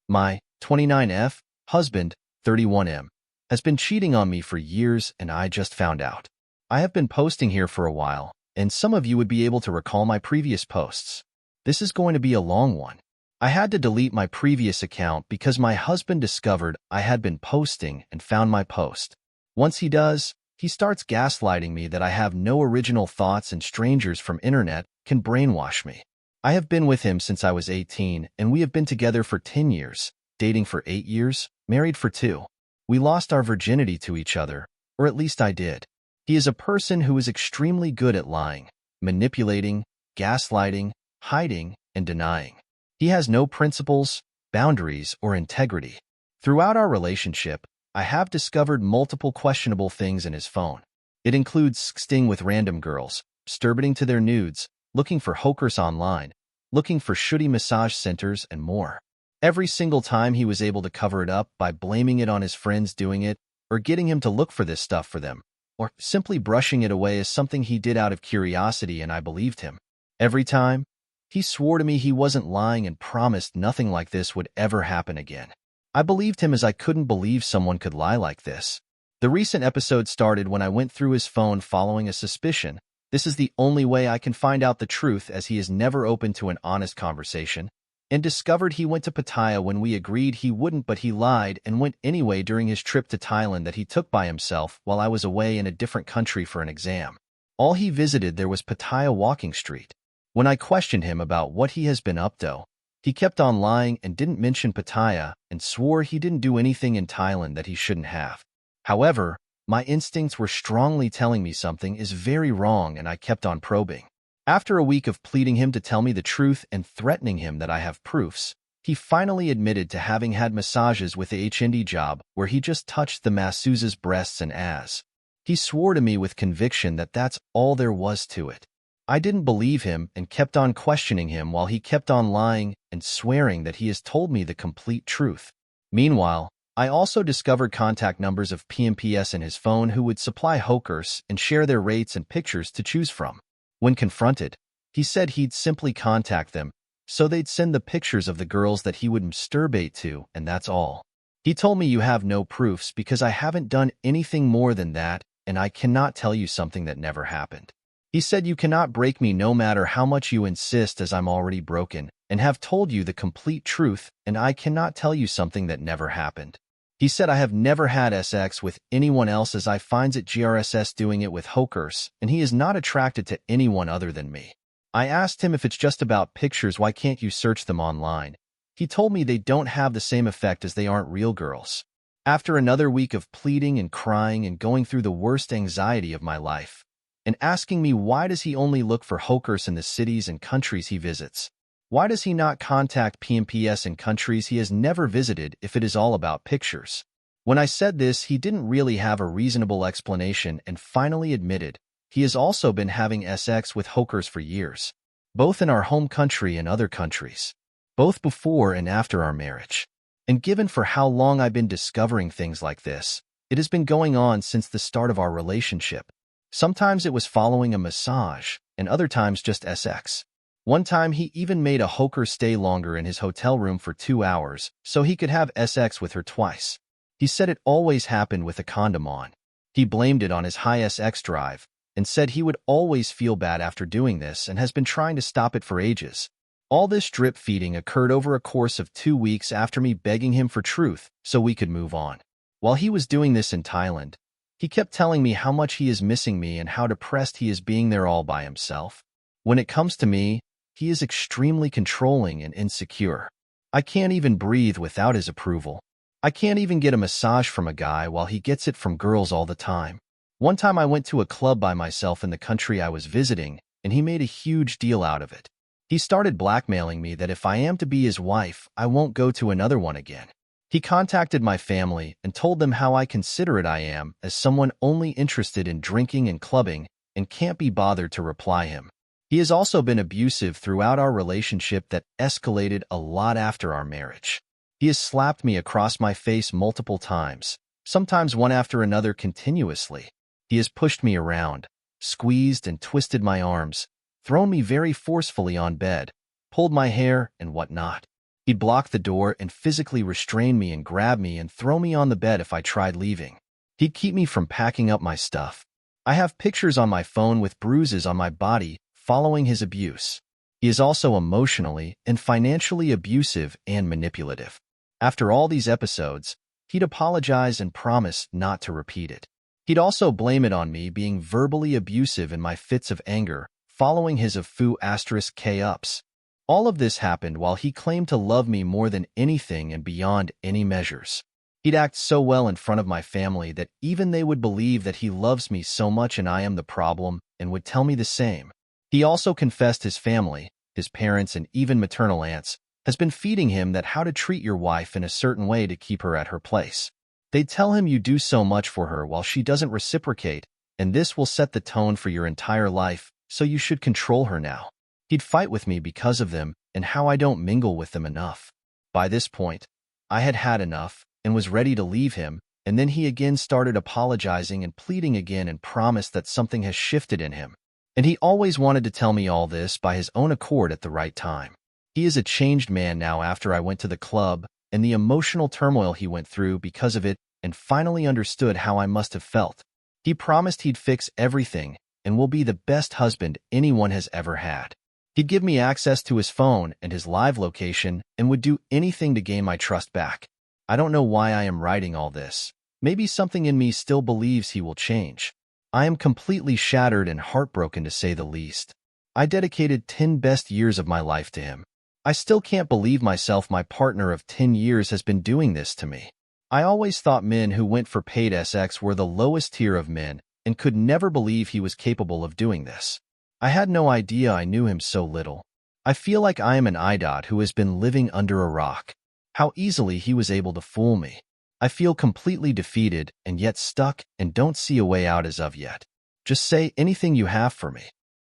My 29F husband, 31M, has been cheating on me for years and I just found out. I have been posting here for a while, and some of you would be able to recall my previous posts. This is going to be a long one. I had to delete my previous account because my husband discovered I had been posting and found my post. Once he does, he starts gaslighting me that I have no original thoughts and strangers from internet can brainwash me. I have been with him since I was 18, and we have been together for 10 years, dating for 8 years, married for 2. We lost our virginity to each other, or at least I did. He is a person who is extremely good at lying, manipulating, gaslighting, hiding, and denying. He has no principles, boundaries, or integrity. Throughout our relationship, I have discovered multiple questionable things in his phone. It includes sexting with random girls, masturbating to their nudes, looking for hookers online, looking for shitty massage centers, and more. Every single time he was able to cover it up by blaming it on his friends doing it, or getting him to look for this stuff for them, or simply brushing it away as something he did out of curiosity, and I believed him. Every time, he swore to me he wasn't lying and promised nothing like this would ever happen again. I believed him as I couldn't believe someone could lie like this. The recent episode started when I went through his phone following a suspicion. This is the only way I can find out the truth, as he is never open to an honest conversation, and discovered he went to Pattaya when we agreed he wouldn't, but he lied and went anyway during his trip to Thailand that he took by himself while I was away in a different country for an exam. All he visited there was Pattaya Walking Street. When I questioned him about what he has been up to, he kept on lying and didn't mention Pattaya and swore he didn't do anything in Thailand that he shouldn't have. However, my instincts were strongly telling me something is very wrong, and I kept on probing. After a week of pleading him to tell me the truth and threatening him that I have proofs, he finally admitted to having had massages with the H&D job where he just touched the masseuse's breasts and ass. He swore to me with conviction that that's all there was to it. I didn't believe him and kept on questioning him while he kept on lying and swearing that he has told me the complete truth. Meanwhile, I also discovered contact numbers of PMPs in his phone who would supply hookers and share their rates and pictures to choose from. When confronted, he said he'd simply contact them, so they'd send the pictures of the girls that he would masturbate to, and that's all. He told me you have no proofs because I haven't done anything more than that, and I cannot tell you something that never happened. He said you cannot break me no matter how much you insist, as I'm already broken, and have told you the complete truth, and I cannot tell you something that never happened. He said I have never had sex with anyone else, as I finds it GRSS doing it with hookers, and he is not attracted to anyone other than me. I asked him if it's just about pictures, why can't you search them online? He told me they don't have the same effect as they aren't real girls. After another week of pleading and crying and going through the worst anxiety of my life, and asking me why does he only look for hookers in the cities and countries he visits? Why does he not contact PMPs in countries he has never visited if it is all about pictures? When I said this, he didn't really have a reasonable explanation and finally admitted he has also been having sex with hookers for years, both in our home country and other countries, both before and after our marriage. And given for how long I've been discovering things like this, it has been going on since the start of our relationship. Sometimes it was following a massage, and other times just sex. One time he even made a hooker stay longer in his hotel room for 2 hours so he could have sex with her twice. He said it always happened with a condom on. He blamed it on his high sex drive and said he would always feel bad after doing this and has been trying to stop it for ages. All this drip feeding occurred over a course of 2 weeks after me begging him for truth so we could move on. While he was doing this in Thailand, he kept telling me how much he is missing me and how depressed he is being there all by himself. When it comes to me, he is extremely controlling and insecure. I can't even breathe without his approval. I can't even get a massage from a guy while he gets it from girls all the time. One time I went to a club by myself in the country I was visiting, and he made a huge deal out of it. He started blackmailing me that if I am to be his wife, I won't go to another one again. He contacted my family and told them how inconsiderate I am as someone only interested in drinking and clubbing and can't be bothered to reply him. He has also been abusive throughout our relationship that escalated a lot after our marriage. He has slapped me across my face multiple times, sometimes one after another continuously. He has pushed me around, squeezed and twisted my arms, thrown me very forcefully on bed, pulled my hair, and whatnot. He'd block the door and physically restrain me and grab me and throw me on the bed if I tried leaving. He'd keep me from packing up my stuff. I have pictures on my phone with bruises on my body following his abuse. He is also emotionally and financially abusive and manipulative. After all these episodes, he'd apologize and promise not to repeat it. He'd also blame it on me being verbally abusive in my fits of anger following his *k ups. All of this happened while he claimed to love me more than anything and beyond any measures. He'd act so well in front of my family that even they would believe that he loves me so much and I am the problem and would tell me the same. He also confessed his family, his parents and even maternal aunts, has been feeding him that how to treat your wife in a certain way to keep her at her place. They tell him you do so much for her while she doesn't reciprocate, and this will set the tone for your entire life, so you should control her now. He'd fight with me because of them and how I don't mingle with them enough. By this point, I had had enough and was ready to leave him, and then he again started apologizing and pleading again and promised that something has shifted in him. And he always wanted to tell me all this by his own accord at the right time. He is a changed man now after I went to the club and the emotional turmoil he went through because of it and finally understood how I must have felt. He promised he'd fix everything and will be the best husband anyone has ever had. He'd give me access to his phone and his live location and would do anything to gain my trust back. I don't know why I am writing all this. Maybe something in me still believes he will change. I am completely shattered and heartbroken to say the least. I dedicated 10 best years of my life to him. I still can't believe myself my partner of 10 years has been doing this to me. I always thought men who went for paid sex were the lowest tier of men and could never believe he was capable of doing this. I had no idea I knew him so little. I feel like I am an AITA who has been living under a rock. How easily he was able to fool me. I feel completely defeated and yet stuck and don't see a way out as of yet. Just say anything you have for me.